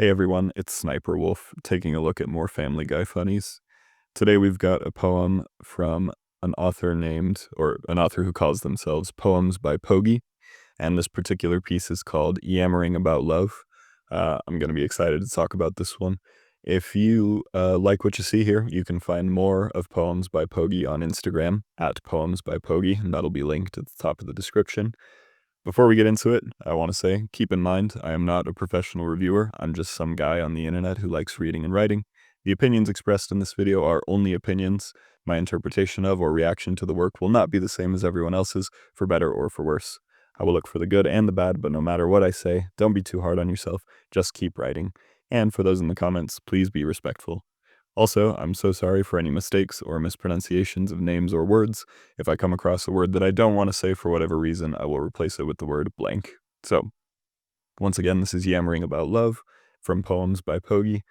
Hey everyone, it's Sniper Wolf taking a look at more Family Guy funnies. Today we've got a poem from an author who calls themselves Poems by Pogi, and this particular piece is called Yammering About Love. I'm going to be excited to talk about this one. If you like what you see here, you can find more of Poems by Pogi on Instagram at poemsbypogi, and that'll be linked at the top of the description. Before we get into it, I want to say, keep in mind, I am not a professional reviewer. I'm just some guy on the internet who likes reading and writing. The opinions expressed in this video are only opinions. My interpretation of or reaction to the work will not be the same as everyone else's, for better or for worse. I will look for the good and the bad, but no matter what I say, don't be too hard on yourself. Just keep writing. And for those in the comments, please be respectful. Also, I'm so sorry for any mistakes or mispronunciations of names or words. If I come across a word that I don't want to say for whatever reason, I will replace it with the word blank. So, once again, this is Yammering About Love from Poems by Pogi.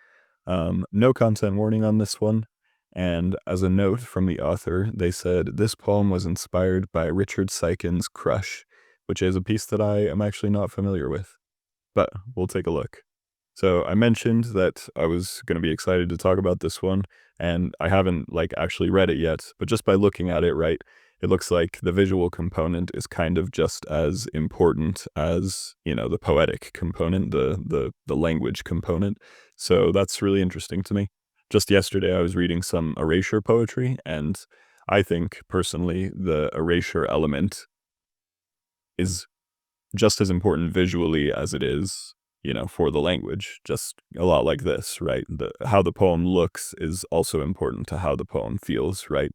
No content warning on this one. And as a note from the author, they said, this poem was inspired by Richard Siken's Crush, which is a piece that I am actually not familiar with. But we'll take a look. So I mentioned that I was going to be excited to talk about this one, and I haven't actually read it yet, but just by looking at it, right, it looks like the visual component is kind of just as important as, the poetic component, the language component. So that's really interesting to me. Just yesterday I was reading some erasure poetry, and I think personally the erasure element is just as important visually as it is, for the language, just a lot like this, right? How the poem looks is also important to how the poem feels, right?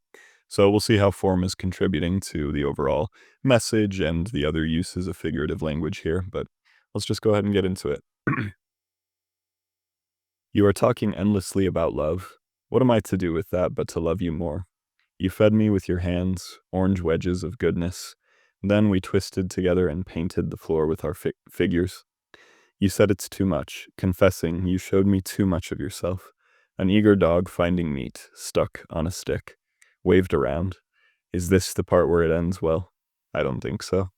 So we'll see how form is contributing to the overall message and the other uses of figurative language here, but let's just go ahead and get into it. You are talking endlessly about love. What am I to do with that but to love you more? You fed me with your hands, orange wedges of goodness. Then we twisted together and painted the floor with our figures. You said it's too much, confessing you showed me too much of yourself. An eager dog finding meat, stuck on a stick, waved around. Is this the part where it ends well? I don't think so.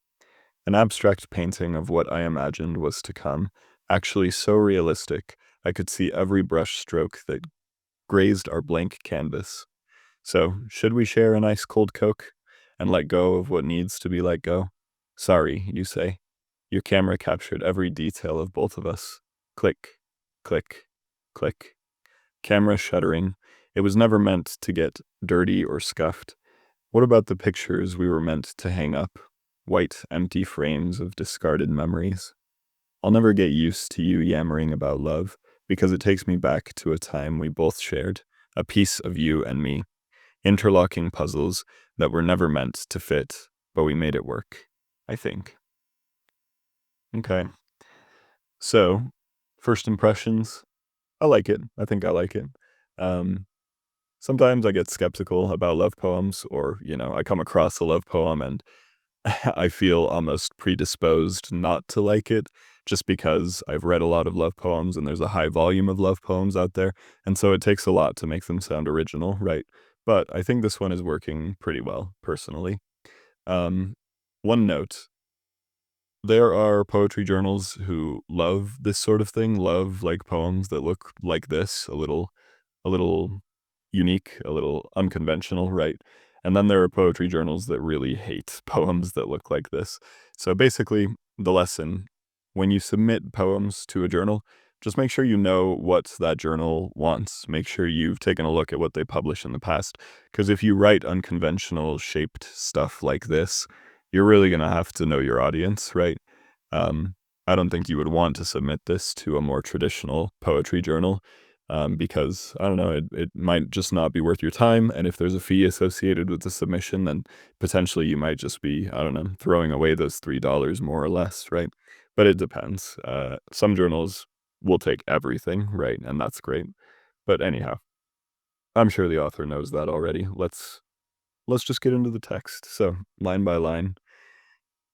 An abstract painting of what I imagined was to come, actually so realistic I could see every brush stroke that grazed our blank canvas. So, should we share an ice cold Coke and let go of what needs to be let go? Sorry, you say. Your camera captured every detail of both of us. Click, click, click. Camera shuddering. It was never meant to get dirty or scuffed. What about the pictures we were meant to hang up? White, empty frames of discarded memories. I'll never get used to you yammering about love, because it takes me back to a time we both shared, a piece of you and me. Interlocking puzzles that were never meant to fit, but we made it work, I think. Okay. So, first impressions, I like it. I think I like it. Um, Sometimes I get skeptical about love poems, or, I come across a love poem and I feel almost predisposed not to like it, just because I've read a lot of love poems and there's a high volume of love poems out there, and so it takes a lot to make them sound original, right? But I think this one is working pretty well, personally. Um, One note, there are poetry journals who love this sort of thing, love poems that look like this, a little unique, a little unconventional, right? And then there are poetry journals that really hate poems that look like this. So basically, the lesson, when you submit poems to a journal, just make sure you know what that journal wants. Make sure you've taken a look at what they published in the past. Because if you write unconventional shaped stuff like this, you're really going to have to know your audience, right? Um, I don't think you would want to submit this to a more traditional poetry journal, because, I don't know, it might just not be worth your time, and if there's a fee associated with the submission, then potentially you might just be, I don't know, throwing away those $3 more or less, right? But it depends. Some journals will take everything, right, and that's great. But anyhow, I'm sure the author knows that already. Let's just get into the text. So, line by line.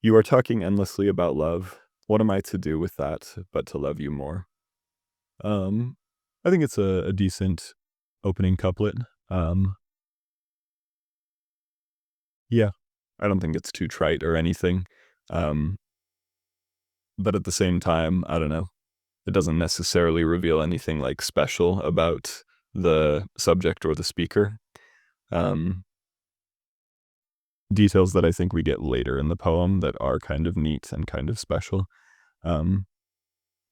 You are talking endlessly about love. What am I to do with that but to love you more? Um, I think it's a decent opening couplet. Um, yeah, I don't think it's too trite or anything. Um, but at the same time, I don't know. it doesn't necessarily reveal anything, like, special about the subject or the speaker. Um, Details that I think we get later in the poem that are kind of neat and kind of special. Um,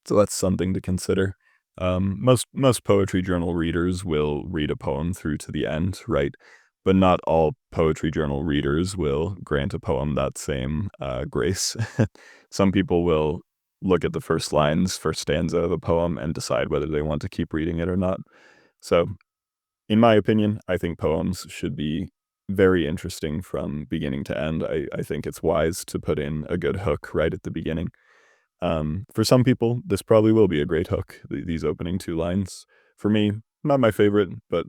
so that's something to consider. Most poetry journal readers will read a poem through to the end, right? But not all poetry journal readers will grant a poem that same grace. Some people will look at the first lines, first stanza of a poem, and decide whether they want to keep reading it or not. So, in my opinion, I think poems should be very interesting from beginning to end. I think it's wise to put in a good hook right at the beginning. For some people, this probably will be a great hook, these opening 2 lines. For me, not my favorite, but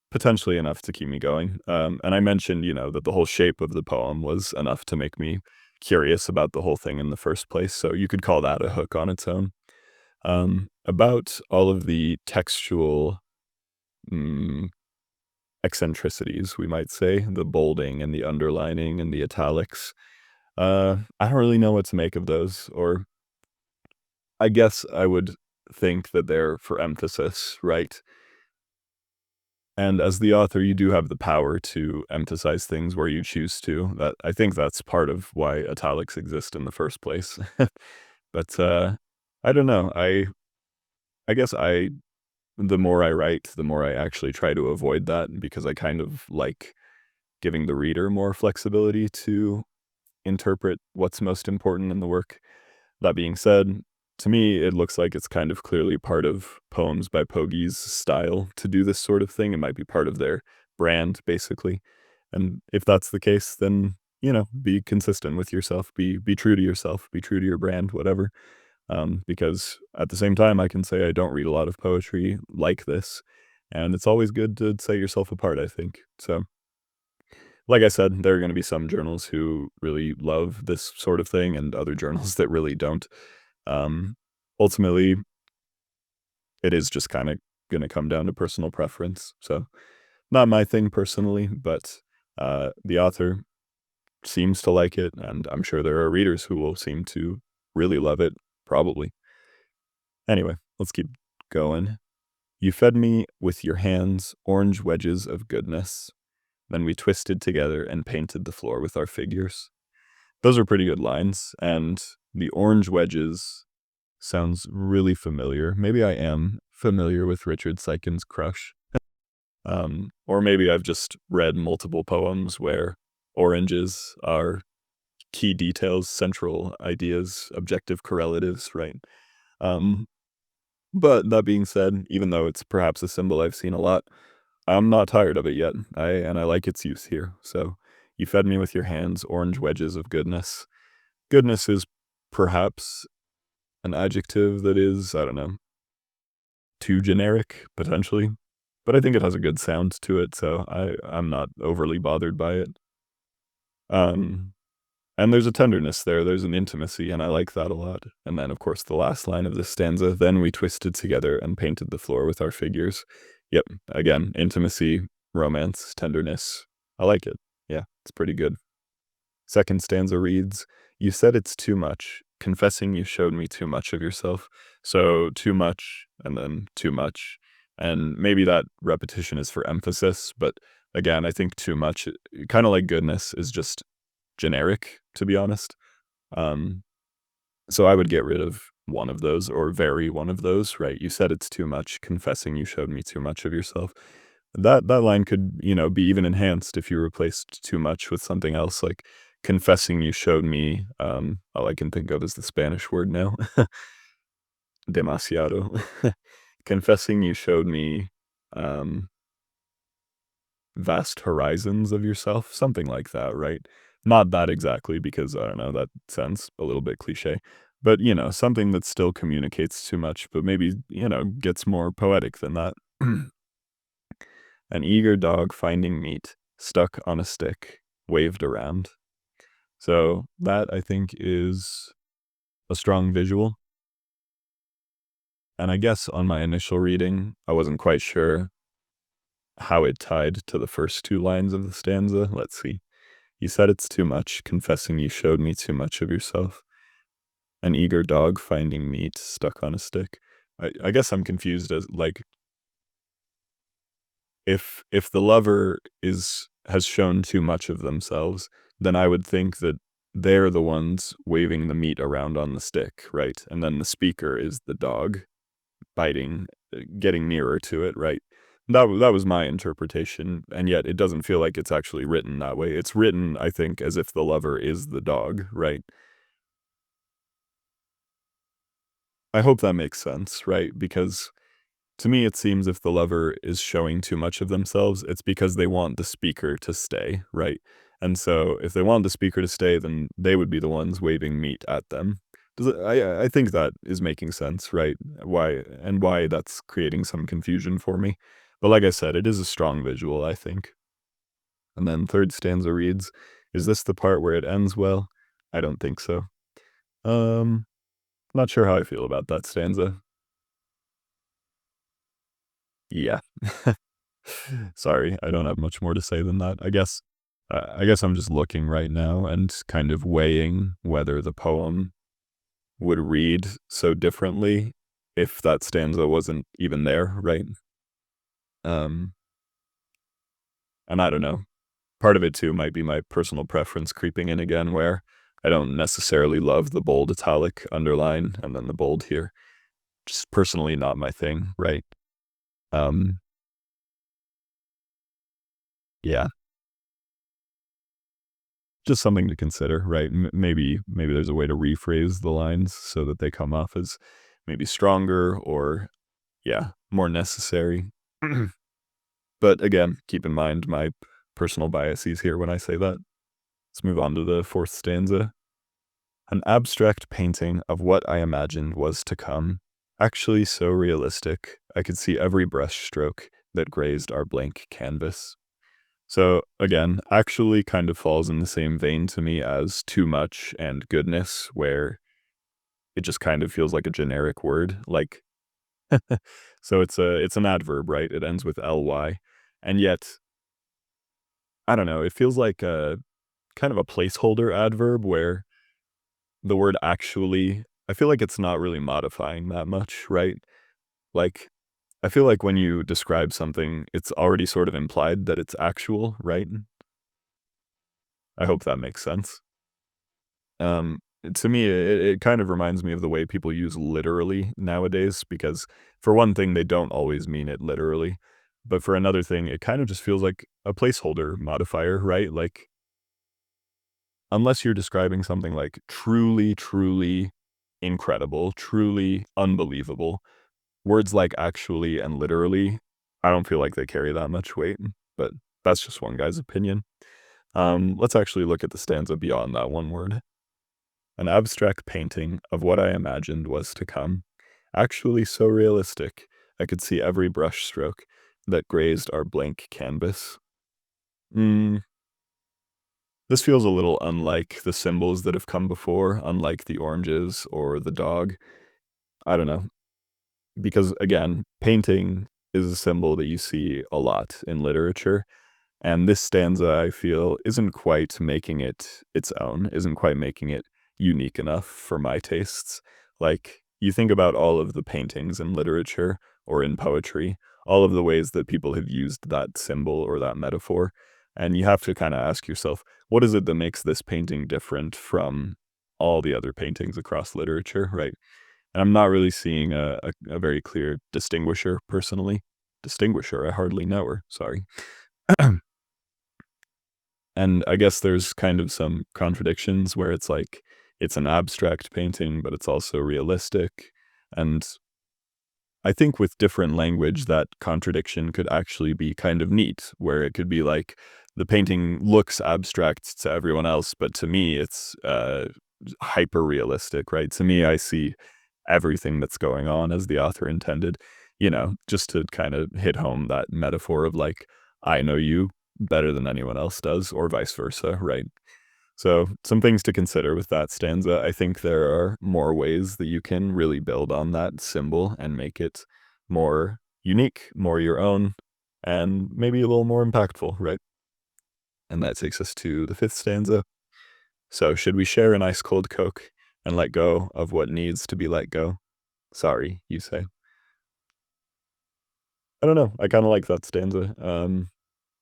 potentially enough to keep me going. And I mentioned, that the whole shape of the poem was enough to make me curious about the whole thing in the first place, so you could call that a hook on its own. About all of the textual, mm, eccentricities, we might say, the bolding and the underlining and the italics, I don't really know what to make of those, or I guess I would think that they're for emphasis, right? And as the author, you do have the power to emphasize things where you choose to. That I think that's part of why italics exist in the first place. But, I don't know. I guess the more I write, the more I actually try to avoid that because I kind of like giving the reader more flexibility to interpret what's most important in the work. That being said, to me, it looks like it's kind of clearly part of Poems by Pogi's style to do this sort of thing. It might be part of their brand, basically. And if that's the case, then, be consistent with yourself, be true to yourself, be true to your brand, whatever. Because at the same time, I can say I don't read a lot of poetry like this, and it's always good to set yourself apart, I think. So, like I said, there are going to be some journals who really love this sort of thing and other journals that really don't. Um, Ultimately, it is just kinda gonna come down to personal preference, so not my thing personally, but, the author seems to like it, and I'm sure there are readers who will seem to really love it, probably. Anyway, let's keep going. "You fed me with your hands orange wedges of goodness. Then we twisted together and painted the floor with our figures." Those are pretty good lines, and the orange wedges sounds really familiar. Maybe I am familiar with Richard Siken's Crush. Or maybe I've just read multiple poems where oranges are key details, central ideas, objective correlatives, right? Um, but that being said, even though it's perhaps a symbol I've seen a lot, I'm not tired of it yet. I like its use here. So, "You fed me with your hands orange wedges of goodness." Goodness is perhaps an adjective that is, I don't know, too generic, potentially, but I think it has a good sound to it, so I'm not overly bothered by it. Um, and there's a tenderness there, there's an intimacy, and I like that a lot. And then, of course, the last line of this stanza, "Then we twisted together and painted the floor with our figures." Yep, again, intimacy, romance, tenderness. I like it. Yeah, it's pretty good. Second stanza reads, "You said it's too much, confessing you showed me too much of yourself." So, too much, and then too much, and maybe that repetition is for emphasis, but again, I think too much, kinda like goodness, is just generic, to be honest. Um, so I would get rid of one of those or vary one of those, right? "You said it's too much, confessing you showed me too much of yourself." That line could, be even enhanced if you replaced too much with something else, like, "Confessing you showed me," all I can think of is the Spanish word now, demasiado. "Confessing you showed me, um, vast horizons of yourself," something like that, right? Not that exactly because, I don't know, that sounds a little bit cliché, but, something that still communicates too much, but maybe, gets more poetic than that. "An eager dog finding meat, stuck on a stick, waved around." So that, I think, is a strong visual, and I guess on my initial reading, I wasn't quite sure how it tied to the first 2 lines of the stanza. Let's see. "You said it's too much, confessing you showed me too much of yourself. An eager dog finding meat, stuck on a stick." I guess I'm confused as, like, if the lover is has shown too much of themselves, then I would think that they're the ones waving the meat around on the stick, right? And then the speaker is the dog biting, getting nearer to it, right? That was my interpretation, and yet it doesn't feel like it's actually written that way. It's written, I think, as if the lover is the dog, right? I hope that makes sense, right? Because to me, it seems if the lover is showing too much of themselves, it's because they want the speaker to stay, right? And so if they want the speaker to stay, then they would be the ones waving meat at them. I think that is making sense, right? Why that's creating some confusion for me. But like I said, it is a strong visual, I think. And then third stanza reads, "Is this the part where it ends well?" I don't think so. Um, Not sure how I feel about that stanza. Yeah. Sorry, I don't have much more to say than that. I guess I'm just looking right now and kind of weighing whether the poem would read so differently if that stanza wasn't even there, right? Um, and I don't know. Part of it too might be my personal preference creeping in again, where I don't necessarily love the bold italic underline and then the bold here. Just personally not my thing, right? Um, yeah. Just something to consider, right? Maybe there's a way to rephrase the lines so that they come off as maybe stronger or, yeah, more necessary. But again, keep in mind my personal biases here when I say that. Let's move on to the fourth stanza. An abstract painting of what I imagined was to come, actually so realistic, I could see every brushstroke that grazed our blank canvas. So again, actually kind of falls in the same vein to me as too much and goodness, where it just kind of feels like a generic word. Like, so it's an adverb, right? It ends with ly, and yet I don't know. It feels like a kind of a placeholder adverb where the word actually. I feel like it's not really modifying that much, right? Like, I feel like when you describe something, it's already sort of implied that it's actual, right? I hope that makes sense. To me, it kind of reminds me of the way people use literally nowadays, because for one thing, they don't always mean it literally. But for another thing, it kind of just feels like a placeholder modifier, right? Like, unless you're describing something like truly, truly incredible, truly unbelievable, words like actually and literally, I don't feel like they carry that much weight, but that's just one guy's opinion. Let's actually look at the stanza beyond that one word. An abstract painting of what I imagined was to come, actually so realistic I could see every brushstroke that grazed our blank canvas. Mm, this feels a little unlike the symbols that have come before, unlike the oranges or the dog. I don't know, because again, painting is a symbol that you see a lot in literature. And this stanza, I feel, isn't quite making it its own, isn't quite making it unique enough for my tastes. Like, you think about all of the paintings in literature or in poetry, all of the ways that people have used that symbol or that metaphor, and you have to kind of ask yourself, what is it that makes this painting different from all the other paintings across literature, right? And I'm not really seeing a very clear distinguisher personally. Distinguisher, I hardly know her, sorry. And I guess there's kind of some contradictions where it's like, it's an abstract painting, but it's also realistic. And I think with different language, that contradiction could actually be kind of neat, where it could be like, the painting looks abstract to everyone else, but to me, it's hyper realistic, right? To me, I see everything that's going on as the author intended, just to kind of hit home that metaphor of like, I know you better than anyone else does, or vice versa, right? So, some things to consider with that stanza. I think there are more ways that you can really build on that symbol and make it more unique, more your own, and maybe a little more impactful, right? And that takes us to the fifth stanza. So, should we share an ice cold Coke and let go of what needs to be let go? Sorry, you say. I don't know, I kinda like that stanza,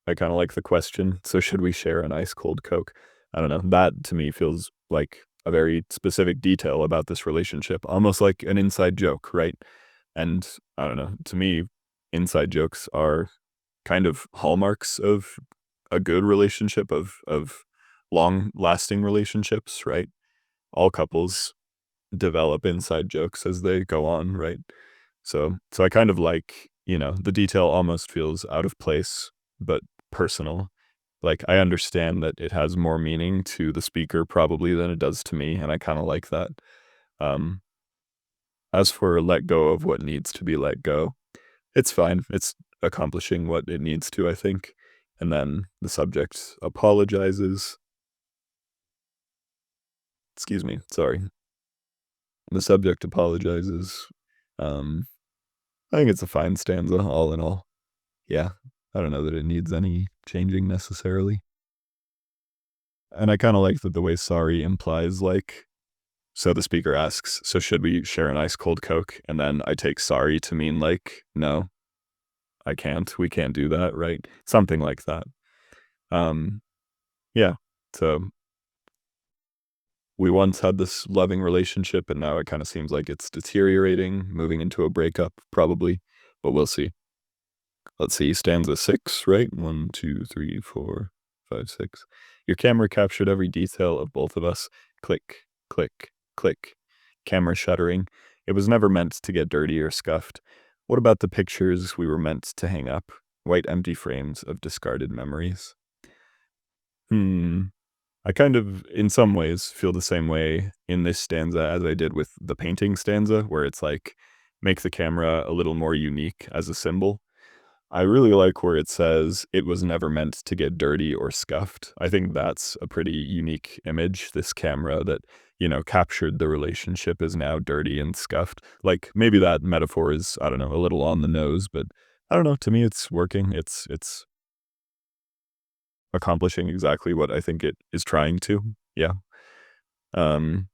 I kinda like the question, "So should we share an ice cold Coke?" I don't know, that to me feels like a very specific detail about this relationship, almost like an inside joke, right? And I don't know, to me, inside jokes are kind of hallmarks of a good relationship, of long-lasting relationships, right? All couples develop inside jokes as they go on, right? So I kind of like, the detail almost feels out of place, but personal. Like, I understand that it has more meaning to the speaker probably than it does to me, and I kinda like that. Um, as for let go of what needs to be let go, it's fine. It's accomplishing what it needs to, I think. And then the subject apologizes. Excuse me, sorry. The subject apologizes. Um, I think it's a fine stanza all in all. Yeah. I don't know that it needs any changing necessarily. And I kinda like that the way sorry implies, like, so the speaker asks, "So should we share an ice cold Coke?" And then I take sorry to mean, like, "No, I can't. We can't do that," right? Something like that. Um, yeah. So we once had this loving relationship, and now it kinda seems like it's deteriorating, moving into a breakup, probably, but we'll see. Let's see, stanza 6, right? 1, 2, 3, 4, 5, 6. Your camera captured every detail of both of us. Click, click, click. Camera shuttering. It was never meant to get dirty or scuffed. What about the pictures we were meant to hang up? White empty frames of discarded memories. Hmm. I kind of, in some ways, feel the same way in this stanza as I did with the painting stanza, where it's like, make the camera a little more unique as a symbol. I really like where it says, "It was never meant to get dirty or scuffed." I think that's a pretty unique image, this camera that, captured the relationship is now dirty and scuffed. Like, maybe that metaphor is, I don't know, a little on the nose, but I don't know, to me it's working. It's accomplishing exactly what I think it is trying to. Yeah. Um,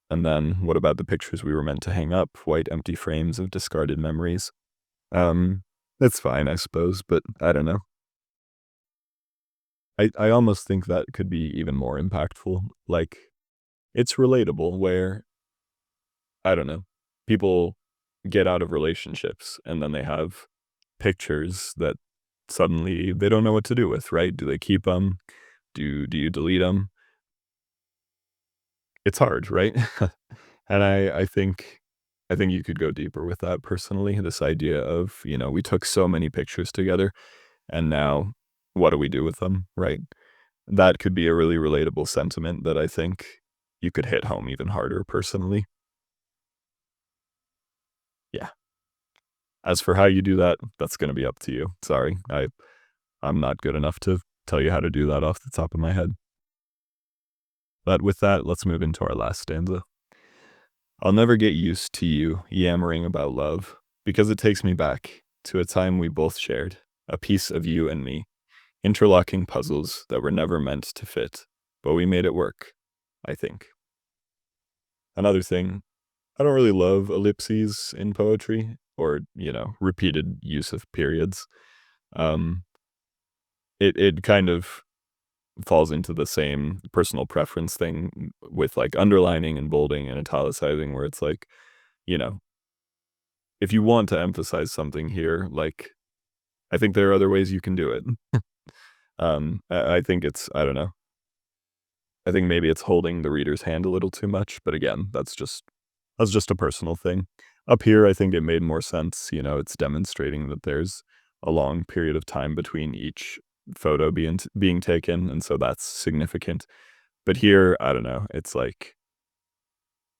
and then what about the pictures we were meant to hang up? White empty frames of discarded memories. That's fine, I suppose, but I don't know. I almost think that could be even more impactful. Like, it's relatable where, I don't know, people get out of relationships and then they have pictures that suddenly they don't know what to do with, right? Do they keep them? Do you delete them? It's hard, right? And I think you could go deeper with that personally, this idea of, we took so many pictures together and now what do we do with them, right? That could be a really relatable sentiment that I think you could hit home even harder personally. Yeah. As for how you do that, that's gonna be up to you. Sorry. I'm not good enough to tell you how to do that off the top of my head. But with that, let's move into our last stanza. I'll never get used to you yammering about love, because it takes me back to a time we both shared, a piece of you and me, interlocking puzzles that were never meant to fit, but we made it work, I think. Another thing, I don't really love ellipses in poetry or, repeated use of periods. Um, it kind of falls into the same personal preference thing with like underlining and bolding and italicizing where it's like, you know, if you want to emphasize something here, like I think there are other ways you can do it. I think it's I don't know. I think maybe it's holding the reader's hand a little too much, but again, that's just a personal thing. Up here, I think it made more sense, it's demonstrating that there's a long period of time between each photo being taken, and so that's significant. But here, I don't know, it's like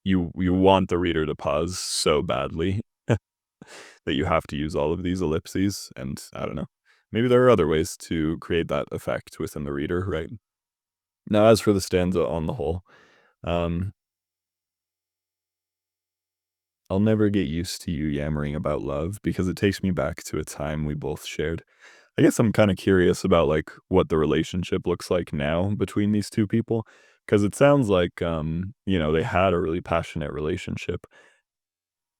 you want the reader to pause so badly that you have to use all of these ellipses, and I don't know. Maybe there are other ways to create that effect within the reader, right? Now, as for the stanza on the whole, um, I'll never get used to you yammering about love because it takes me back to a time we both shared. I guess I'm kinda curious about, like, what the relationship looks like now between these 2 people, because it sounds like, they had a really passionate relationship,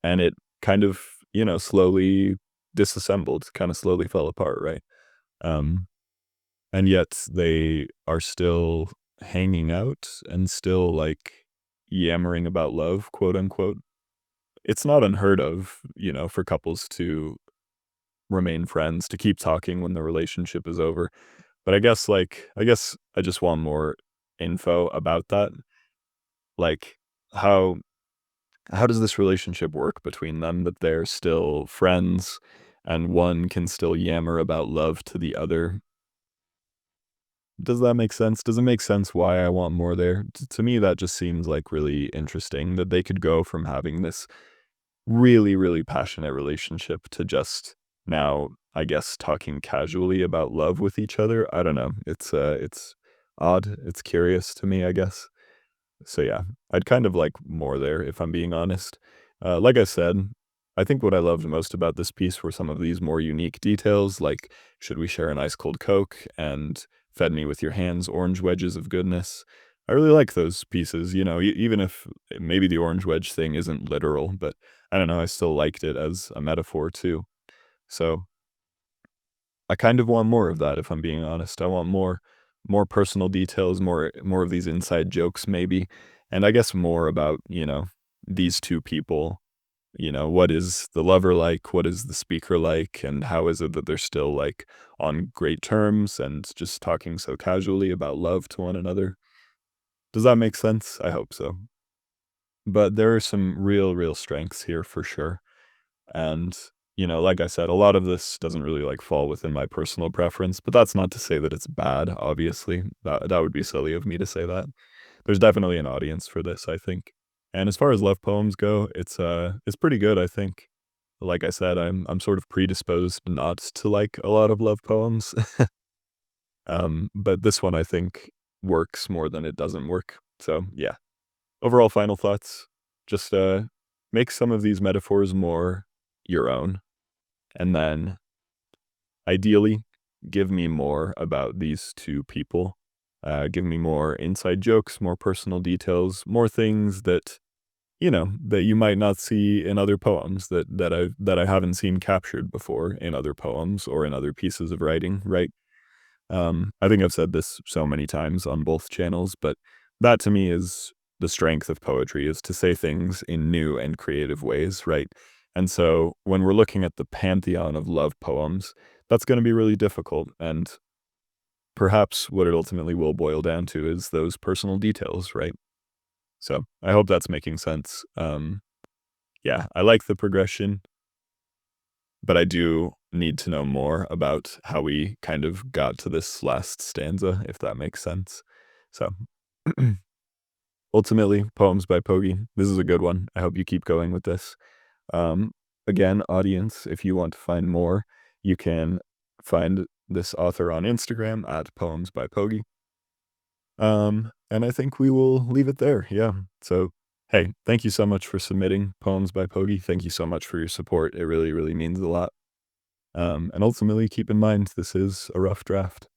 and it kind of, slowly disassembled, kind of slowly fell apart, right? Um, and yet they are still hanging out and still like yammering about love, quote unquote. It's not unheard of, for couples to remain friends, to keep talking when the relationship is over. But I guess I just want more info about that. Like how how does this relationship work between them that they're still friends and one can still yammer about love to the other? Does that make sense? Does it make sense why I want more there? To me, that just seems like really interesting that they could go from having this really, really passionate relationship to just now, I guess, talking casually about love with each other. I don't know. It's odd. It's curious to me, I guess. So yeah, I'd kind of like more there if I'm being honest. Like I said, I think what I loved most about this piece were some of these more unique details, like should we share an ice cold Coke and fed me with your hands orange wedges of goodness. I really like those pieces, even if maybe the orange wedge thing isn't literal, but I don't know, I still liked it as a metaphor too. So I kind of want more of that if I'm being honest. I want more personal details, more of these inside jokes maybe, and I guess more about, these two people. What is the lover like? What is the speaker like? And how is it that they're still like on great terms and just talking so casually about love to one another? Does that make sense? I hope so. But there are some real strengths here for sure. And, like I said, a lot of this doesn't really like fall within my personal preference, but that's not to say that it's bad, obviously. That would be silly of me to say that. There's definitely an audience for this, I think. And as far as love poems go, it's pretty good, I think. Like I said, I'm sort of predisposed not to like a lot of love poems. But this one I think works more than it doesn't work. So yeah. Overall final thoughts. Just make some of these metaphors more your own. And then ideally give me more about these two people. Give me more inside jokes, more personal details, more things that that you might not see in other poems that I haven't seen captured before in other poems or in other pieces of writing, right? I think I've said this so many times on both channels, but that to me is the strength of poetry is to say things in new and creative ways, right? And so when we're looking at the pantheon of love poems, that's going to be really difficult. And perhaps what it ultimately will boil down to is those personal details, right? So I hope that's making sense. Yeah, I like the progression, but I do need to know more about how we kind of got to this last stanza, if that makes sense. So, ultimately, Poems by Pogi. This is a good one. I hope you keep going with this. Um, Again, audience, if you want to find more, you can find this author on Instagram at Poems by Pogi. And I think we will leave it there. Yeah. So, hey, thank you so much for submitting Poems by Pogi. Thank you so much for your support. It really, really means a lot. And ultimately, keep in mind, this is a rough draft.